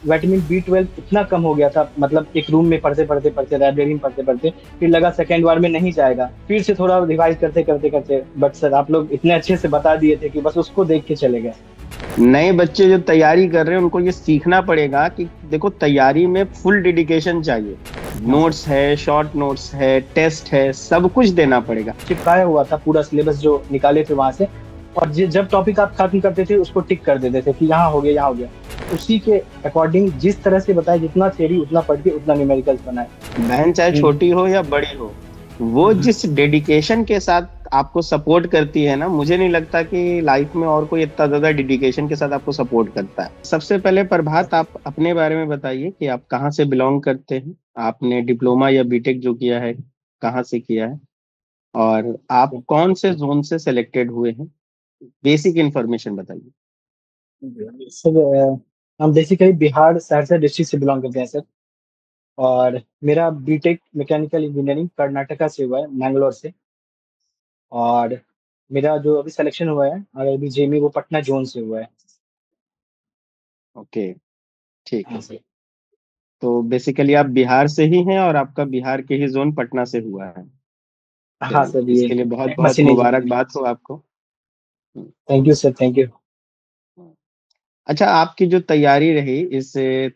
Vitamin B12 इतना कम हो गया था, मतलब एक रूम में पढ़ते पढ़ते पढ़ते, लाइब्रेरी में पढ़ते पढ़ते, फिर लगा सेकेंड बार में नहीं जाएगा, फिर से थोड़ा रिवाइज करते करते करते, बट सर आप लोग इतने अच्छे से बता दिए थे कि बस उसको देख के चले गए। नए बच्चे जो तैयारी कर रहे हैं उनको ये सीखना पड़ेगा कि देखो, तैयारी में फुल डेडिकेशन चाहिए। हाँ सर। नोट्स है, शॉर्ट नोट्स है, टेस्ट है, सब कुछ देना पड़ेगा। चिपकाया हुआ था पूरा सिलेबस जो निकाले थे वहां से, और जब टॉपिक आप खत्म करते थे उसको टिक कर देते थे कि यहाँ हो गया, यहाँ हो गया। उसी के अकॉर्डिंग जिस तरह से बताया, जितना थ्योरी उतना पढ़ के उतना न्यूमेरिकल्स बनाए। बहन चाहे हम्म, छोटी हो या बड़ी हो, वो हम्म। जिस डेडिकेशन के साथ आपको सपोर्ट करती है ना, मुझे नहीं लगता कि लाइफ में और कोई इतना ज्यादा डेडिकेशन के साथ आपको सपोर्ट करता है। सबसे पहले प्रभात, आप अपने बारे में बताइए कि आप कहाँ से बिलोंग करते हैं। आपने डिप्लोमा या बीटेक जो किया है, कहाँ से किया है, और आप कौन से जोन से सिलेक्टेड हुए हैं। बेसिक इंफॉर्मेशन बताइए। सर हम बेसिकली बिहार सहरसा डिस्ट्रिक्ट से बिलोंग करते हैं सर। और मेरा बीटेक मैकेनिकल इंजीनियरिंग कर्नाटका से हुआ है, मैंगलोर से। और मेरा जो अभी सिलेक्शन हुआ है आईआईबी जेईई, वो पटना जोन से हुआ है। ओके, ठीक हाँ है। सर। तो बेसिकली आप बिहार से ही हैं और आपका बिहार के ही जोन पटना से हुआ है। हाँ चलिए, सर, ये इसके लिए बहुत बहुत मशीनिज्म। मुबारकबाद हो आपको। Thank you sir, thank you. अच्छा, आपकी जो तैयारी रही, इस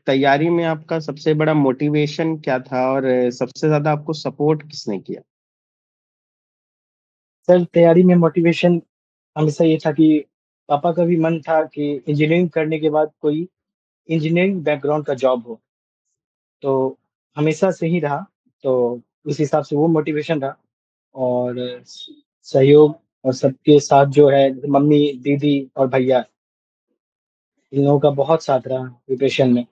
तैयारी में आपका सबसे बड़ा मोटिवेशन क्या था, और सबसे ज्यादा आपको सपोर्ट किसने किया। सर तैयारी में मोटिवेशन हमेशा ये था कि पापा का भी मन था कि इंजीनियरिंग करने के बाद कोई इंजीनियरिंग बैकग्राउंड का जॉब हो, तो हमेशा से ही रहा। तो उस हिसाब से वो मोटिवेशन रहा। और सहयोग और सबके साथ जो है, मम्मी, दीदी और भैया, इन लोगों का बहुत साथ रहा प्रिपरेशन में।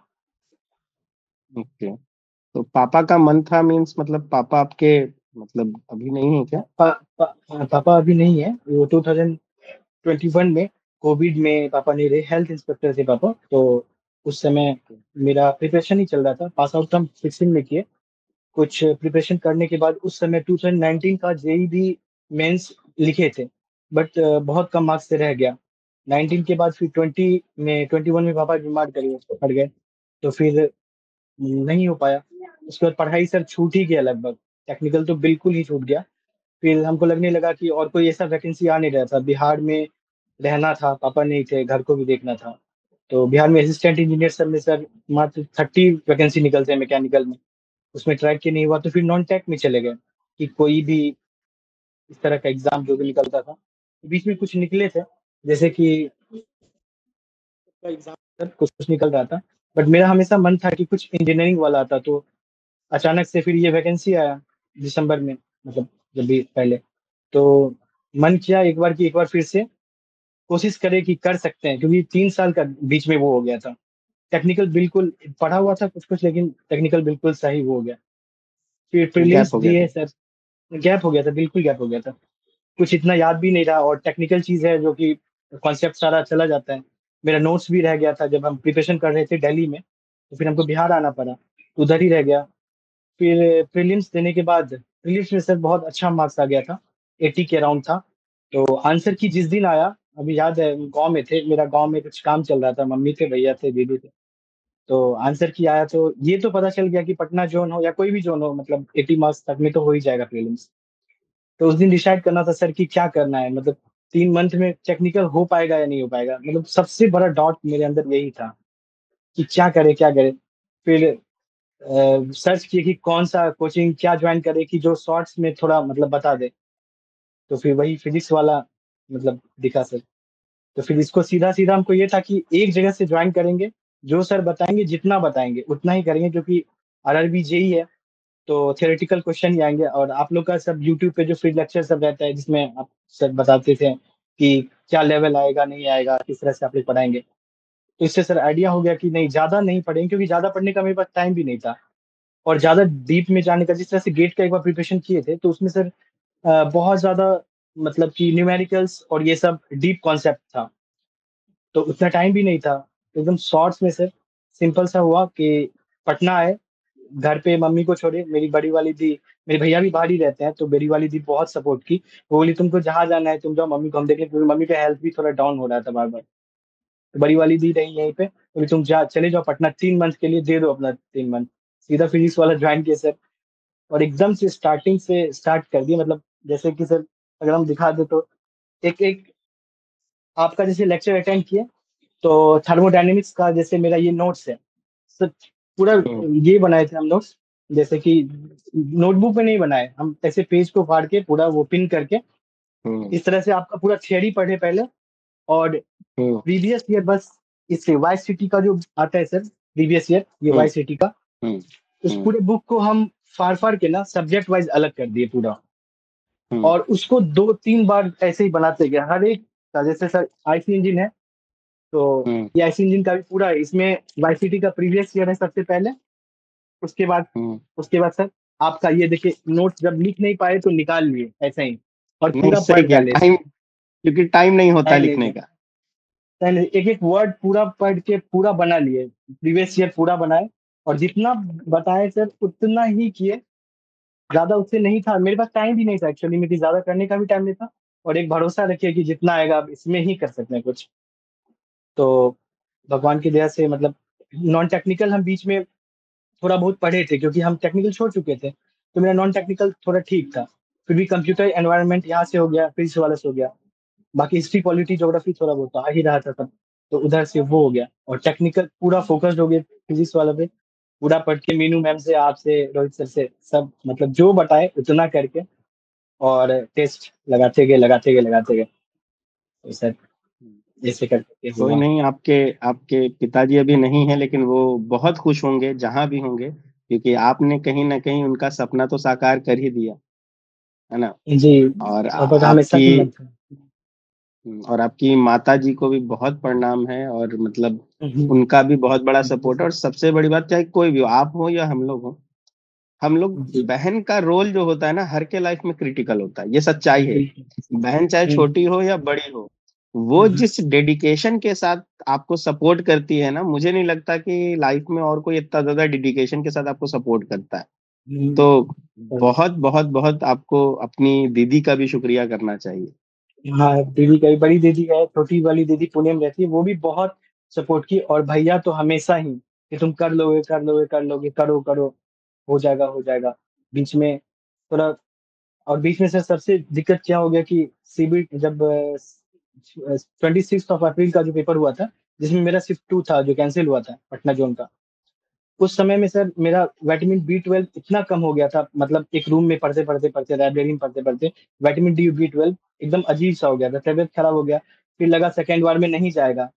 ओके। तो पापा का मन था मीन्स, मतलब पापा आपके, मतलब अभी नहीं है क्या। पापा अभी नहीं है, वो 2021 में कोविड में पापा नहीं रहे, हेल्थ इंस्पेक्टर थे पापा। तो उस समय मेरा प्रिपरेशन ही चल रहा था, पास आउट हम 16 में किए। कुछ प्रिपरेशन करने के बाद उस समय 2019 का जेई भी मेंस लिखे थे, बट बहुत कम मार्क्स से रह गया। 19 के बाद फिर 21 में पापा बीमार पड़ गए, तो फिर नहीं हो पाया। उसके बाद पढ़ाई सर छूट ही गया लगभग, टेक्निकल तो बिल्कुल ही छूट गया। फिर हमको लगने लगा कि और कोई ऐसा वैकेंसी आ नहीं रहा था बिहार में। रहना था, पापा नहीं थे, घर को भी देखना था। तो बिहार में असिस्टेंट इंजीनियर सब में सर मात्र 30 वैकेंसी निकलते हैं मैकेनिकल में। उसमें ट्रैक के नहीं हुआ, तो फिर नॉन टेक में चले गए कि कोई भी इस तरह का एग्जाम जो भी निकलता था। बीच में कुछ निकले थे, जैसे कि एग्जाम सर कुछ कुछ निकल रहा था। बट मेरा हमेशा मन था कि कुछ इंजीनियरिंग वाला आता, तो अचानक से फिर ये वैकेंसी आया दिसंबर में, मतलब जब भी पहले। तो मन किया एक बार कि एक बार फिर से कोशिश करे कि कर सकते हैं, क्योंकि 3 साल का बीच में वो हो गया था। टेक्निकल बिल्कुल पढ़ा हुआ था कुछ कुछ, लेकिन टेक्निकल बिल्कुल सही वो हो गया। फिर गैप प्रीलिम्स हो गया दिए था। सर। गैप हो गया था, बिल्कुल गैप हो गया था। कुछ इतना याद भी नहीं रहा, और टेक्निकल चीज है जो कि कॉन्सेप्ट सारा चला जाता है। मेरा नोट्स भी रह गया था जब हम प्रिपरेशन कर रहे थे दिल्ली में, तो फिर हमको बिहार आना पड़ा, तो उधर ही रह गया। फिर प्रीलिम्स देने के बाद प्रीलिम्स में सर बहुत अच्छा मार्क्स आ गया था, 80 के अराउंड था। तो आंसर की जिस दिन आया, अभी याद है, गांव में थे, मेरा गांव में कुछ काम चल रहा था, मम्मी थे, भैया थे, दीदी थे। तो आंसर की आया तो ये तो पता चल गया कि पटना जोन हो या कोई भी जोन हो, मतलब 80 मार्क्स तक में तो हो ही जाएगा प्रीलिम्स। तो उस दिन डिसाइड करना था सर कि क्या करना है, मतलब 3 मंथ में टेक्निकल हो पाएगा या नहीं हो पाएगा, मतलब सबसे बड़ा डाउट मेरे अंदर यही था कि क्या करे क्या करे। फिर सर्च किए कि कौन सा कोचिंग क्या ज्वाइन करे कि जो शॉर्ट्स में थोड़ा मतलब बता दे। तो फिर वही फिजिक्स वाला मतलब दिखा सर। तो फिर इसको सीधा सीधा हमको ये था कि एक जगह से ज्वाइन करेंगे, जो सर बताएंगे जितना बताएंगे उतना ही करेंगे, क्योंकि आरआरबी जेई है। तो थियोरेटिकल क्वेश्चन ही आएंगे, और आप लोग का सब यूट्यूब पे जो फ्री लेक्चर सब रहता है जिसमें आप सर बताते थे कि क्या लेवल आएगा नहीं आएगा, किस तरह से आप लोग पढ़ाएंगे। तो इससे सर आइडिया हो गया कि नहीं, ज्यादा नहीं पढ़ेंगे, क्योंकि ज्यादा पढ़ने का मेरे पास टाइम भी नहीं था। और ज्यादा डीप में जाने का, जिस तरह से गेट का एक बार प्रिपरेशन किए थे, तो उसमें सर बहुत ज्यादा मतलब कि न्यूमेरिकल्स और ये सब डीप कॉन्सेप्ट था, तो उतना टाइम भी नहीं था। तो एकदम शॉर्ट्स में सर सिंपल सा हुआ कि पटना आए, घर पे मम्मी को छोड़े, मेरी बड़ी वाली दी, मेरे भैया भी बाहर ही रहते हैं, तो बड़ी वाली दी बहुत सपोर्ट की। वो बोली तुमको जहाँ जाना है तुम जाओ, मम्मी को हम देखें, क्योंकि मम्मी का हेल्थ भी थोड़ा डाउन हो रहा था बार बार। तो बड़ी वाली दी रही यहीं पे। बोले तुम जा चले जाओ पटना 3 मंथ के लिए, दे दो अपना 3 मंथ। सीधा फिजिक्स वाला ज्वाइन किया सर, और एकदम से स्टार्टिंग से स्टार्ट कर दिया। मतलब जैसे कि सर अगर हम दिखा दे तो एक एक आपका जैसे लेक्चर अटेंड किए तो थर्मोडायनेमिक्स का जैसे मेरा ये नोट्स है सर, पूरा हम्म, ये बनाए थे हम नोट्स। जैसे कि नोटबुक में नहीं बनाए हम, ऐसे पेज को फाड़ के पूरा वो पिन करके हम्म, इस तरह से आपका पूरा थियरी पढ़े पहले। और हम्म, प्रीवियस ईयर बस इससे वाई सिटी का जो आता है सर, प्रीवियस ईयर ये हम्म, वाई सिटी का, हम्म, उस हम्म, पूरे बुक को हम फाड़ फाड़ के ना सब्जेक्ट वाइज अलग कर दिए पूरा। हम्म, और उसको 2-3 बार ऐसे ही बनाते गए हर एक का। जैसे सर आईसी इंजन है, तो हम्म, ये आईसी इंजन का भी पूरा है। इसमें वाईसीटी का प्रीवियस ईयर है सबसे पहले। उसके बाद हम्म। सर आपका ये देखिए, नोट्स जब लिख नहीं पाए तो निकाल लिए ऐसे ही, और नहीं, पूरा सही पढ़ किया, डाले टाइम, इसको। क्योंकि टाइम नहीं होता टाइम लिखने लेके का। एक एक वर्ड पूरा पढ़ के पूरा बना लिए, प्रीवियस ईयर पूरा बनाए। और जितना बताए सर उतना ही किए, ज्यादा उससे नहीं था। मेरे पास टाइम भी नहीं था एक्चुअली में कि ज्यादा करने का भी टाइम नहीं था। और एक भरोसा रखिए कि जितना आएगा आप इसमें ही कर सकते हैं कुछ। तो भगवान की दया से मतलब नॉन टेक्निकल हम बीच में थोड़ा बहुत पढ़े थे, क्योंकि हम टेक्निकल छोड़ चुके थे, तो मेरा नॉन टेक्निकल थोड़ा ठीक था। फिर भी कंप्यूटर एनवायरनमेंट यहाँ से हो गया, फिजिक्स वाले से हो गया। बाकी हिस्ट्री पॉलिटी ज्योग्राफी थोड़ा बहुत तो आ ही रहा था तब, तो उधर से वो हो गया। और टेक्निकल पूरा फोकस्ड हो गया फिजिक्स वाला पे। पूरा पढ़ के मीनू मैम से, आपसे, रोहित सर से, सब मतलब जो बताए उतना करके, और टेस्ट लगाते गए तो सर ऐसे करके कोई हुआ। नहीं, आपके आपके पिताजी अभी नहीं है, लेकिन वो बहुत खुश होंगे जहां भी होंगे, क्योंकि आपने कहीं ना कहीं उनका सपना तो साकार कर ही दिया, है ना। जी। और और बता हमेशा आपकी हिम्मत है। और आपकी माता जी को भी बहुत प्रणाम है, और मतलब हम्म, उनका भी बहुत बड़ा जी सपोर्ट है। सर। और सबसे बड़ी बात, चाहे कोई भी हो, आप हो या हम लोग हो, हम लोग, जी बहन का रोल जो होता है ना हर के लाइफ में क्रिटिकल होता है, ये सच्चाई है। बिल्कुल। बहन चाहे हम्म, छोटी हो या बड़ी हो, वो हम्म, जिस डेडिकेशन के साथ आपको सपोर्ट करती है ना, मुझे नहीं लगता कि लाइफ में और कोई इतना ज्यादा डेडिकेशन के साथ आपको सपोर्ट करता है। हम्म, तो सर। बहुत बहुत बहुत आपको अपनी दीदी का भी शुक्रिया करना चाहिए। हाँ दीदी का भी, बड़ी दीदी है, छोटी वाली दीदी पुणे में रहती है, वो भी बहुत सपोर्ट की। और भैया तो हमेशा ही कि तुम कर लोगे कर लोगे कर लोगे, करो करो, हो जाएगा हो जाएगा। बीच में थोड़ा, और बीच में से सबसे दिक्कत क्या हो गया कि सीबी जब 26 अप्रैल का जो पेपर हुआ था, जिसमें मेरा शिफ्ट 2 था जो कैंसिल हुआ था पटना जोन का, उस समय में सर मेरा विटामिन B12 इतना कम हो गया था। मतलब एक रूम में पढ़ते पढ़ते पढ़ते, लाइब्रेरी में पढ़ते पढ़ते, विटामिन D B12 एकदम अजीब सा हो गया था, तबियत खराब हो गया। फिर लगा सेकेंड बार में नहीं जाएगा,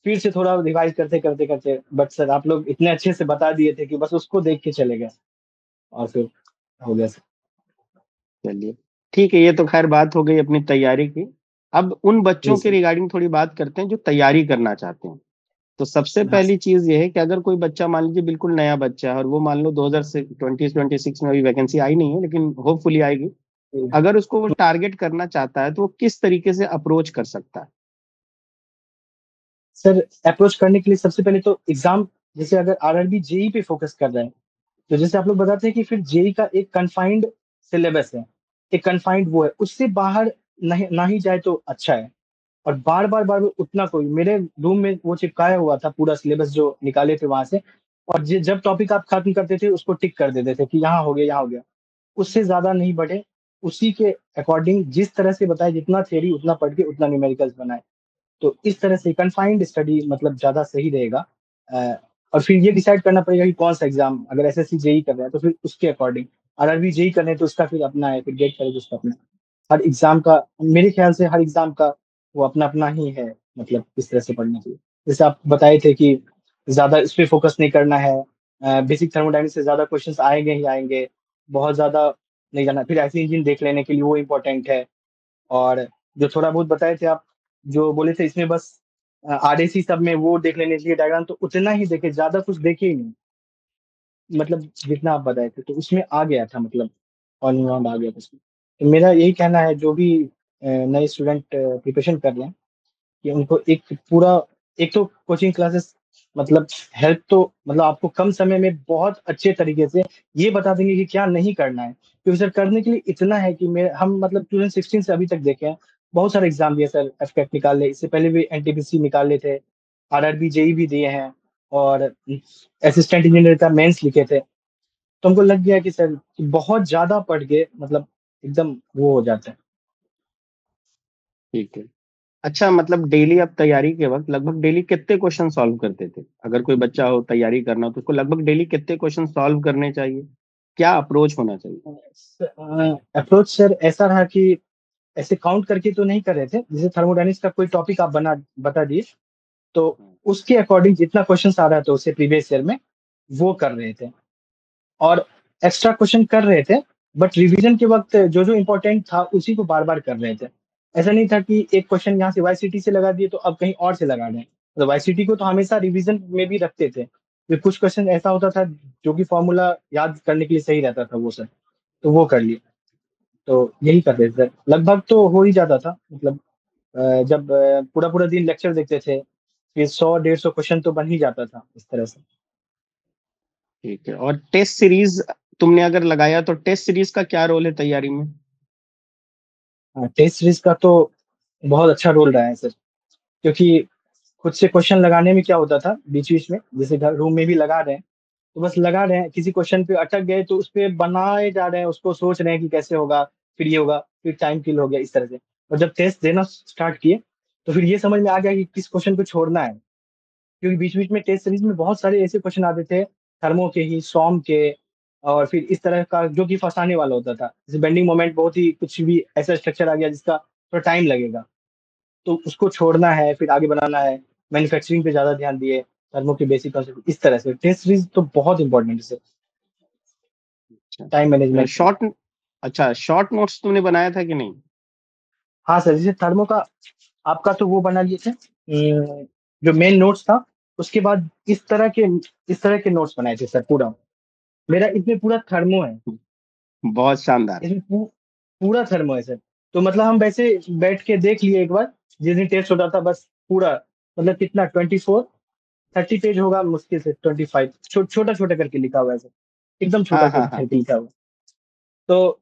फिर से थोड़ा रिवाइज करते करते करते, बट सर आप लोग इतने अच्छे से बता दिए थे कि बस उसको देख के चले गए, और फिर हो गया सर। चलिए, ठीक है, ये तो खैर बात हो गई अपनी तैयारी की। अब उन जी बच्चों के सर। रिगार्डिंग थोड़ी बात करते हैं जो तैयारी करना चाहते हैं। तो सबसे हाँ पहली चीज ये है कि अगर कोई बच्चा, मान लीजिए बिल्कुल नया बच्चा है, और वो मान लो 2026 में अभी वैकेंसी आई नहीं है, लेकिन होपफुली आएगी, सर। अगर उसको वो टारगेट करना चाहता है तो वो किस तरीके से अप्रोच कर सकता है? सर अप्रोच करने के लिए सबसे पहले तो एग्जाम, जैसे अगर आरआरबी जेई पे फोकस कर रहे हैं, तो जैसे आप लोग बताते हैं कि फिर जेई का एक कन्फाइंड सिलेबस है, एक कन्फाइंड वो है, उससे बाहर नहीं ना ही जाए तो अच्छा है। और बार बार उतना कोई, मेरे रूम में वो चिपकाया हुआ था पूरा सिलेबस जो निकाले थे वहां से। और जब टॉपिक आप खत्म करते थे उसको टिक कर देते थे कि यहाँ हो गया यहाँ हो गया। उससे ज्यादा नहीं बढ़े, उसी के अकॉर्डिंग जिस तरह से बताए, जितना थ्योरी उतना पढ़ के उतना न्यूमेरिकल्स बनाए। तो इस तरह से कन्फाइंड स्टडी मतलब ज्यादा सही रहेगा। अ, और फिर ये डिसाइड करना पड़ेगा कि कौन सा एग्जाम, अगर एसएससी जेई कर रहे हैं तो फिर उसके अकॉर्डिंग, आरआरबी जेई कर रहे हैं तो उसका फिर अपना है, फिर गेट करें तो उसका अपना है। हर एग्जाम का, मेरे ख्याल से हर एग्जाम का वो अपना अपना ही है, मतलब किस तरह से पढ़ना चाहिए। जैसे आप बताए थे कि ज्यादा इस पे फोकस नहीं करना है, बेसिक थर्मोडायनेमिक्स से ज्यादा क्वेश्चंस आएंगे ही आएंगे, बहुत ज्यादा नहीं जाना। फिर ऐसी इंजन देख लेने के लिए वो इम्पोर्टेंट है। और जो थोड़ा बहुत बताए थे आप, जो बोले थे इसमें बस आरएसी सब में वो देख लेने चाहिए डायग्राम, तो उतना ही देखे, ज्यादा कुछ देखे ही नहीं। मतलब जितना आप बताए थे तो उसमें आ गया था, मतलब ऑल राउंड आ गया था उसमें। तो मेरा यही कहना है, जो भी नए स्टूडेंट प्रिपरेशन कर रहे हैं, कि उनको एक पूरा, एक तो कोचिंग क्लासेस मतलब हेल्प तो, मतलब आपको कम समय में बहुत अच्छे तरीके से ये बता देंगे कि क्या नहीं करना है। क्योंकि सर करने के लिए इतना है कि मैं हम मतलब 2016 से अभी तक देखे हैं, बहुत सारे एग्जाम दिए सर, एफकेट निकाल ले, इससे पहले भी एनटीपीसी निकाल ले थे, आरआरबी जेई भी दिए हैं, और असिस्टेंट इंजीनियर का मेंस लिखे थे। तो हमको लग गया कि सर कि बहुत ज्यादा पढ़ के मतलब एकदम वो हो जाता है। ठीक है। अच्छा, मतलब डेली आप तैयारी के वक्त लगभग डेली कितने क्वेश्चन सॉल्व करते थे? अगर कोई बच्चा हो तैयारी करना हो तो उसको लगभग डेली कितने क्वेश्चन सॉल्व करने चाहिए? क्या अप्रोच होना चाहिए? अप्रोच सर ऐसा रहा कि ऐसे काउंट करके तो नहीं कर रहे थे, जैसे थर्मोडायनेमिक्स का कोई टॉपिक आप बता दिए, तो उसके अकॉर्डिंग जितना क्वेश्चन आ रहा था उससे प्रीवियस ईयर में, वो कर रहे थे। और एक्स्ट्रा क्वेश्चन कर रहे थे, बट रिवीजन के वक्त जो जो इम्पोर्टेंट था उसी को बार बार कर रहे थे। ऐसा नहीं था कि एक क्वेश्चन यहाँ से वाईसीटी से लगा दिए तो अब कहीं और से लगा रहे हैं। तो वाईसीटी को तो हमेशा रिवीजन में भी रखते थे, फिर कुछ क्वेश्चन ऐसा होता था जो कि फॉर्मूला याद करने के लिए सही रहता था वो सर, तो वो कर लिए। तो यही कर रहे थे सर, लगभग तो हो ही जाता था। मतलब जब पूरा पूरा दिन लेक्चर देखते थे, फिर 100 150 क्वेश्चन तो बन ही जाता था इस तरह से। ठीक है। और टेस्ट सीरीज तुमने अगर लगाया तो टेस्ट सीरीज का क्या रोल है तैयारी में? टेस्ट सीरीज का तो बहुत अच्छा रोल रहा है सर, क्योंकि खुद से क्वेश्चन लगाने में क्या होता था बीच बीच में, जैसे घर रूम में भी लगा रहे हैं, तो बस लगा रहे हैं, किसी क्वेश्चन पे अटक गए तो उस पे बनाए जा रहे हैं, उसको सोच रहे हैं कि कैसे होगा, फिर ये होगा, फिर टाइम किल हो गया इस तरह से। और जब टेस्ट देना स्टार्ट किए तो फिर ये समझ में आ गया कि किस क्वेश्चन को छोड़ना है, क्योंकि बीच बीच में टेस्ट सीरीज में बहुत सारे ऐसे क्वेश्चन आते थे, थर्मो के ही, सॉम के, और फिर इस तरह का जो कि फंसाने वाला होता था, जैसे बेंडिंग मोमेंट, बहुत ही कुछ भी ऐसा स्ट्रक्चर आ गया जिसका थोड़ा टाइम लगेगा, तो उसको छोड़ना है फिर आगे बनाना है। मैन्युफैक्चरिंग पे ज्यादा ध्यान दिए, थर्मो के बेसिक कॉन्सेप्ट, इस तरह से टेस्ट सीरीज तो बहुत इंपॉर्टेंट है, टाइम अच्छा, मैनेजमेंट के लिए। शॉर्ट अच्छा, शॉर्ट नोट्स तुमने बनाया था कि नहीं? हाँ सर, जैसे थर्मो का आपका तो वो बना लिए थे, जो मेन नोट्स था, उसके बाद इस तरह के नोट्स बनाए थे सर पूरा। मेरा इसमें पूरा थर्मो है, बहुत शानदार। इसमें पूरा थर्मो है सर। तो मतलब हम वैसे बैठ के देख लिए एक बार, जिस दिन टेस्ट होता था, बस पूरा, मतलब कितना 24 30 पेज होगा मुश्किल से, 25, छोटा छोटा करके लिखा हुआ है सर, एकदम छोटा हाँ हाँ हाँ। करके लिखा हुआ है। तो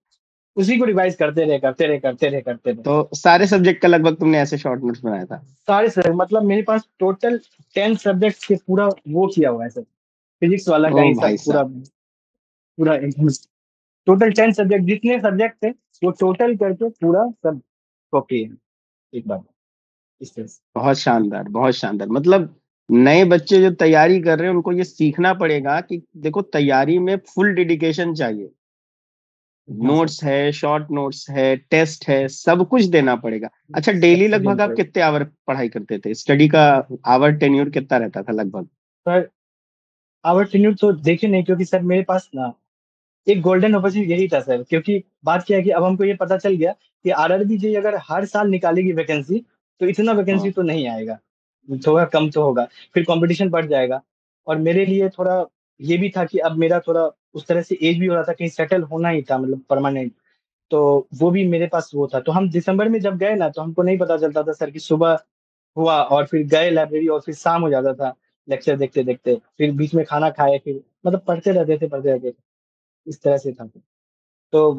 उसी को रिवाइज करते रहे। तो सारे सब्जेक्ट का लगभग तुमने ऐसे शॉर्ट नोट्स बनाया था? सारे सर, मतलब मेरे पास टोटल 10 सब्जेक्ट के पूरा वो किया हुआ है सर, फिजिक्स वाला का ओ ही भाई सब पूरा, साहब। पूरा एकदम टोटल 10 सब्जेक्ट, जितने सब्जेक्ट थे वो टोटल करके पूरा सब कॉपी है एक बार, इस तरह से। बहुत शानदार, बहुत शानदार। मतलब नए बच्चे जो तैयारी कर रहे हैं उनको ये सीखना पड़ेगा कि देखो, तैयारी में फुल डेडिकेशन चाहिए। हाँ सर, नोट्स है, शॉर्ट नोट्स है, टेस्ट है, सब कुछ देना पड़ेगा। अच्छा, डेली सब देना लगभग आप पड़ेगा कितने आवर पढ़ाई करते थे? स्टडी का आवर टेन्यूर कितना रहता था लगभग? सर। आवर टेन्यूर तो देखे नहीं, क्योंकि सर मेरे पास ना एक गोल्डन अपॉर्चुनिटी यही था सर, क्योंकि बात क्या है कि अब हमको ये पता चल गया कि आरआरबी जी अगर हर साल निकालेगी वैकेंसी, तो इतना वैकेंसी हाँ। तो नहीं आएगा, थोड़ा कम तो होगा, फिर कंपटीशन बढ़ जाएगा। और मेरे लिए थोड़ा ये भी था कि अब मेरा थोड़ा उस तरह से एज भी हो रहा था, कहीं सेटल होना ही था, मतलब परमानेंट। तो वो भी मेरे पास वो था, तो हम दिसंबर में जब गए ना, तो हमको नहीं पता चलता था सर कि सुबह हुआ और फिर गए लाइब्रेरी और फिर शाम हो जाता था, लेक्चर देखते देखते, फिर बीच में खाना खाए, फिर मतलब पढ़ते रहते थे, इस तरह से था। तो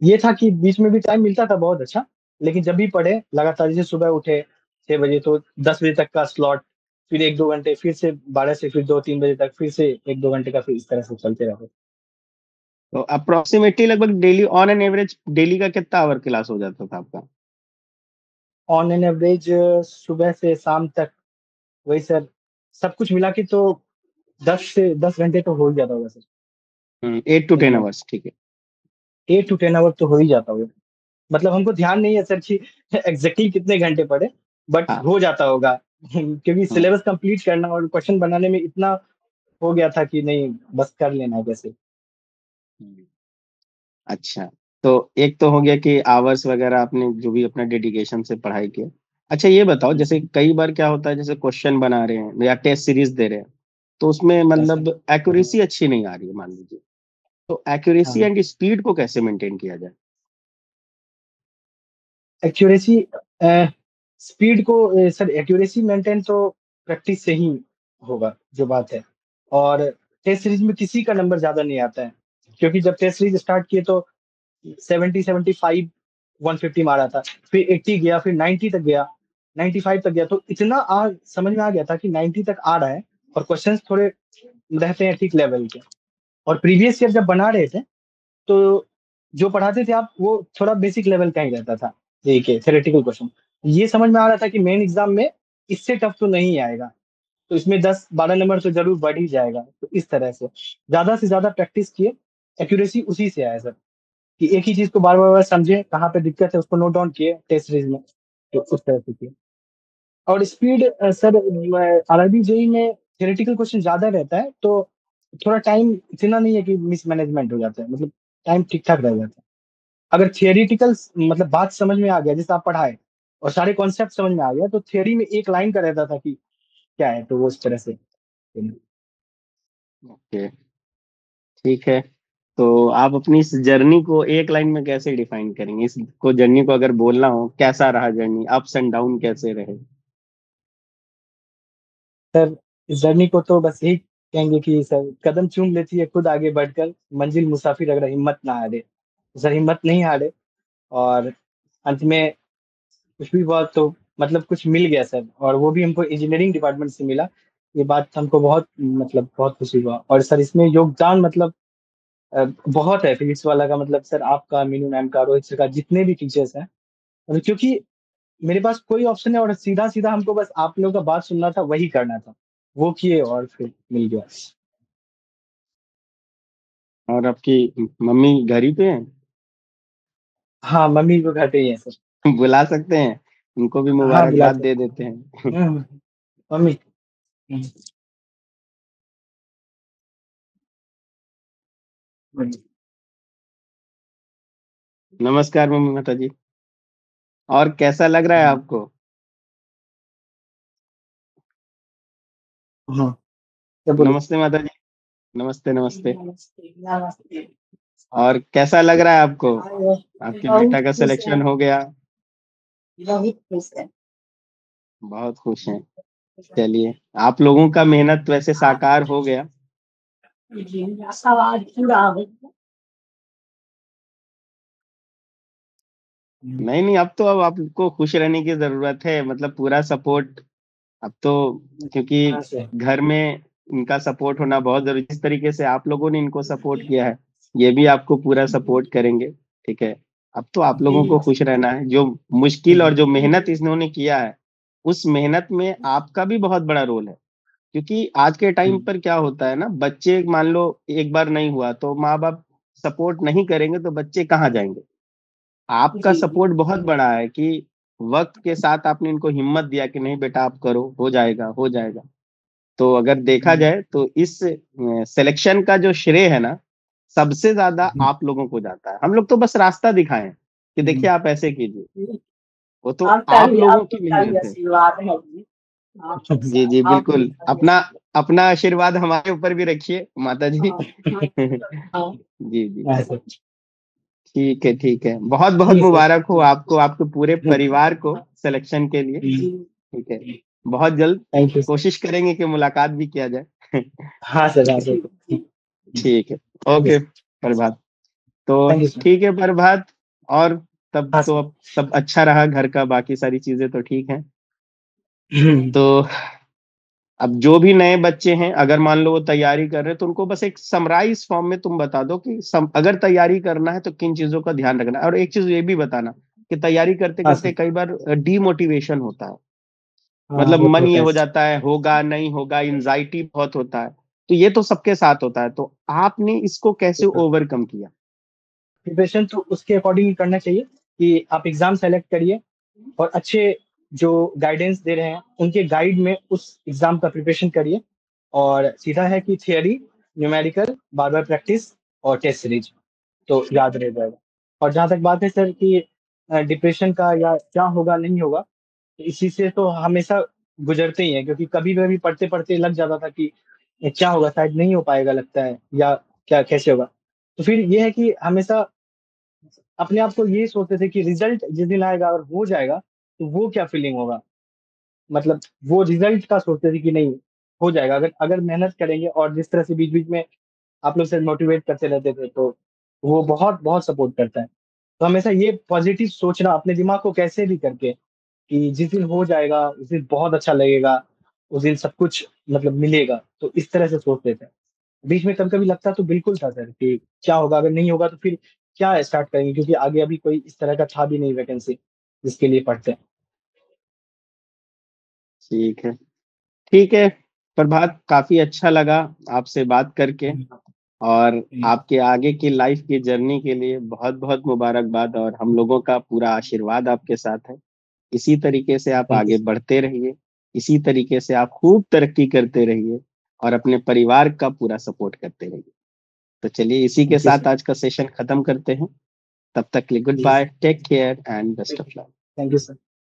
ये था कि बीच में भी टाइम मिलता था बहुत अच्छा, लेकिन जब भी पढ़े लगातार, जैसे सुबह उठे 6 बजे तो 10 बजे तक का स्लॉट, फिर 1 2 घंटे, फिर से 12 से फिर 2 3 बजे तक, फिर से 1 2 घंटे का, फिर इस तरह से चलते रहते। तो अप्रोक्सीमेटली लगभग daily on an average daily का कितना आवर क्लास हो जाता था आपका? ऑन एन एवरेज सुबह से शाम तक, वही सर, सब कुछ मिला के तो 10 से 10 घंटे तो हो ही जाता होगा सर। 8 to 10 मिनिमम आवर्स, ठीक है। 8 to 10 आवर तो हो ही जाता होगा। मतलब हमको ध्यान नहीं है सर कि एग्जैक्टली कितने घंटे पढ़े, बट हाँ। हो जाता होगा क्योंकि हाँ। सिलेबस कंप्लीट करना और क्वेश्चन बनाने में इतना हो गया था कि नहीं, बस कर लेना है कैसे। हम्म। अच्छा, तो एक तो हो गया कि आवर्स वगैरह आपने जो भी अपना डेडिकेशन से पढ़ाई किया। अच्छा, ये बताओ, जैसे कई बार क्या होता है, जैसे क्वेश्चन बना रहे हैं या टेस्ट सीरीज दे रहे हैं, तो उसमें सर, मतलब एक्यूरेसी अच्छी नहीं आ रही है मान लीजिए, तो एक्यूरेसी हाँ, एंड स्पीड को कैसे मेंटेन किया जाए? एक्यूरेसी, स्पीड को, सर एक्यूरेसी मेंटेन तो प्रैक्टिस से ही होगा, जो बात है। और टेस्ट सीरीज में किसी का नंबर ज्यादा नहीं आता है, क्योंकि जब टेस्ट सीरीज स्टार्ट किए तो 70 75 150 मारा था, फिर 80 गया, फिर 90 तक गया। 95 तक गया, तो इतना समझ में आ गया था कि 90 तक आ रहा है, और क्वेश्चंस थोड़े रहते हैं ठीक लेवल के। और प्रीवियस ईयर जब बना रहे थे, तो जो पढ़ाते थे आप, वो थोड़ा बेसिक लेवल का ही रहता था, ये थ्योरेटिकल क्वेश्चन। ये समझ में आ रहा था कि मेन एग्जाम में इससे टफ तो नहीं आएगा, तो इसमें 10-12 नंबर तो जरूर बढ़ ही जाएगा। तो इस तरह से ज्यादा प्रैक्टिस किए, एक्यूरेसी उसी से आया सर, कि एक ही चीज को बार बार बार समझे, कहाँ पे दिक्कत है उसको नोट डाउन किए टेस्ट सीरीज में, तो उस तरह से किए। और स्पीड सर, आरआरबी जेई में थियोरेटिकल क्वेश्चन ज्यादा रहता है, तो थोड़ा टाइम इतना नहीं है कि मिसमैनेजमेंट हो जाता है, मतलब टाइम ठीक ठाक रह जाता है। अगर थियोरेटिकल मतलब बात समझ में आ गया, जैसे आप पढ़ाए और सारे कॉन्सेप्ट समझ में आ गया, तो थियोरी में एक लाइन का रहता था कि क्या है, तो वो इस तरह से। ओके, ठीक है। तो आप अपनी इस जर्नी को एक लाइन में कैसे डिफाइन करेंगे? इसको जर्नी को अगर बोलना हो, कैसा रहा जर्नी, अप्स एंड डाउन कैसे रहे? सर, इस जर्नी को तो बस यही कहेंगे कि सर, कदम चूम लेती है खुद आगे बढ़कर, मंजिल मुसाफिर अगर हिम्मत ना हारे, तो सर हिम्मत नहीं हारे। और अंत में कुछ भी हुआ तो मतलब कुछ मिल गया सर, और वो भी हमको इंजीनियरिंग डिपार्टमेंट से मिला। ये बात हमको बहुत मतलब बहुत खुशी हुआ, और सर इसमें योगदान मतलब बहुत है फिजिक्स वाला का, मतलब सर आपका, मीनू मैम का, रोहित सर का, जितने भी टीचर्स हैं। और क्योंकि मेरे पास कोई ऑप्शन है, और सीधा सीधा हमको बस आप लोगों का बात सुनना था, वही करना था, वो किए और फिर मिल गया। और आपकी मम्मी घर ही पे हैं? हाँ, मम्मी को घर पे ही है सर। बुला सकते हैं? उनको भी हाँ, मुबारकबाद बुलाते दे देते हैं। हैं। मम्मी। नमस्कार मम्मी माता जी। और कैसा लग रहा है आपको? हाँ, क्या बोले? नमस्ते माता जी। नमस्ते नमस्ते। नमस्ते नमस्ते। और कैसा लग रहा है आपको? आपके बहुत बेटा का खुश है। सिलेक्शन हो गया? बहुत खुश है। बहुत खुश हैं। चलिए, आप लोगों का मेहनत वैसे साकार हो गया। जी, सवाल पूरा हो गया। नहीं नहीं, अब आपको खुश रहने की जरूरत है, मतलब पूरा सपोर्ट अब तो, क्योंकि हाँ सर। घर में इनका सपोर्ट होना बहुत जरूरी। जिस तरीके से आप लोगों ने इनको सपोर्ट किया है, ये भी आपको पूरा सपोर्ट करेंगे। ठीक है। अब तो आप लोगों को खुश रहना है। जो मुश्किल और जो मेहनत इन्होंने किया है, उस मेहनत में आपका भी बहुत बड़ा रोल है। क्योंकि आज के टाइम पर क्या होता है ना, बच्चे मान लो एक बार नहीं हुआ तो माँ बाप सपोर्ट नहीं करेंगे तो बच्चे कहाँ जाएंगे? आपका जी जी। सपोर्ट बहुत बड़ा है कि वक्त के साथ आपने इनको हिम्मत दिया कि नहीं बेटा आप करो, हो जाएगा हो जाएगा। तो अगर देखा जाए तो इस सिलेक्शन का जो श्रेय है ना, सबसे ज्यादा आप लोगों को जाता है। हम लोग तो बस रास्ता दिखाएं कि देखिए आप ऐसे कीजिए। वो तो आप लोगों की आपका भी मेहनत है। आशीर्वाद है जी। जी जी आप बिल्कुल। लोग का भी अपना आशीर्वाद। अपना आशीर्वाद हमारे ऊपर भी रखिए माता जी। हाँ हाँ। हाँ। जी जी। हाँ, सर। ठीक है ठीक है। बहुत बहुत ठीक है मुबारक हो सर। आपको, आपके पूरे परिवार को सिलेक्शन के लिए। जी। ठीक है। बहुत जल्द थैंक यू सर। कोशिश करेंगे कि मुलाकात भी किया जाए। हाँ सर, हाँ सर। ठीक है। Thank you okay sir. Prabhat. तो थैंक यू सर। ठीक है प्रभात। और तब हाँ तो सर। अब सब अच्छा रहा, घर का बाकी सारी चीजें तो ठीक है। हम्म। तो अब जो भी नए बच्चे हैं, अगर मान लो वो तैयारी कर रहे हैं, तो उनको बस एक समराइज फॉर्म में तुम बता दो कि अगर तैयारी करना है तो किन चीजों का ध्यान रखना है। और एक चीज ये भी बताना कि तैयारी करते हाँ करते सर। कई बार डीमोटिवेशन होता है। हाँ, मतलब वो तो मन ये होता है हो सर। जाता है होगा नहीं होगा, एंजाइटी बहुत होता है। तो ये तो सबके साथ होता है, तो आपने इसको कैसे ओवरकम किया? प्रिपरेशन तो उसके अकॉर्डिंग करना चाहिए, कि आप एग्जाम सेलेक्ट करिए, और अच्छे जो गाइडेंस दे रहे हैं उनके गाइड में उस एग्जाम का प्रिपरेशन करिए। और सीधा है कि थियरी, न्यूमेरिकल, बार बार प्रैक्टिस, और टेस्ट सीरीज, तो याद रह जाएगा। और जहाँ तक बात है सर कि डिप्रेशन का या क्या होगा नहीं होगा, तो इसी से तो हमेशा गुजरते ही हैं, क्योंकि कभी कभी पढ़ते पढ़ते लग जाता था कि ये क्या होगा, शायद नहीं हो पाएगा लगता है, या क्या कैसे होगा। तो फिर ये है कि हमेशा अपने आप को ये सोचते थे कि रिजल्ट जिस दिन आएगा और हो जाएगा, तो वो क्या फीलिंग होगा, मतलब वो रिजल्ट का सोचते थे कि नहीं, हो जाएगा, अगर अगर मेहनत करेंगे। और जिस तरह से बीच बीच में आप लोग से मोटिवेट करते रहते थे, तो वो बहुत बहुत सपोर्ट करता है। तो हमेशा ये पॉजिटिव सोचना, अपने दिमाग को कैसे भी करके कि जिस दिन हो जाएगा, उस दिन बहुत अच्छा लगेगा, उस दिन सब कुछ मतलब मिलेगा, तो इस तरह से सोचते थे। बीच में कभी-कभी लगता तो बिल्कुल था सर कि क्या होगा? अगर नहीं होगा तो फिर क्या स्टार्ट करेंगे? क्योंकि आगे अभी कोई इस तरह का था भी नहीं वैकेंसी, जिसके लिए पढ़ते हैं। ठीक है। ठीक है, प्रभात, काफ़ी अच्छा लगा आपसे बात करके, और जी, आपके आगे की लाइफ की जर्नी के लिए बहुत-बहुत मुबारकबाद, और हम लोगों का पूरा आशीर्वाद आपके साथ है। इसी तरीके से आप थैंक यू आगे सर। बढ़ते रहिए, इसी तरीके से आप खूब तरक्की करते रहिए, और अपने परिवार का पूरा सपोर्ट करते रहिए। तो चलिए, इसी के थैंक यू साथ सर। आज का सेशन खत्म करते हैं। तब तक के लिए good ji bye, sir. Take care and best of luck. Thank you sir.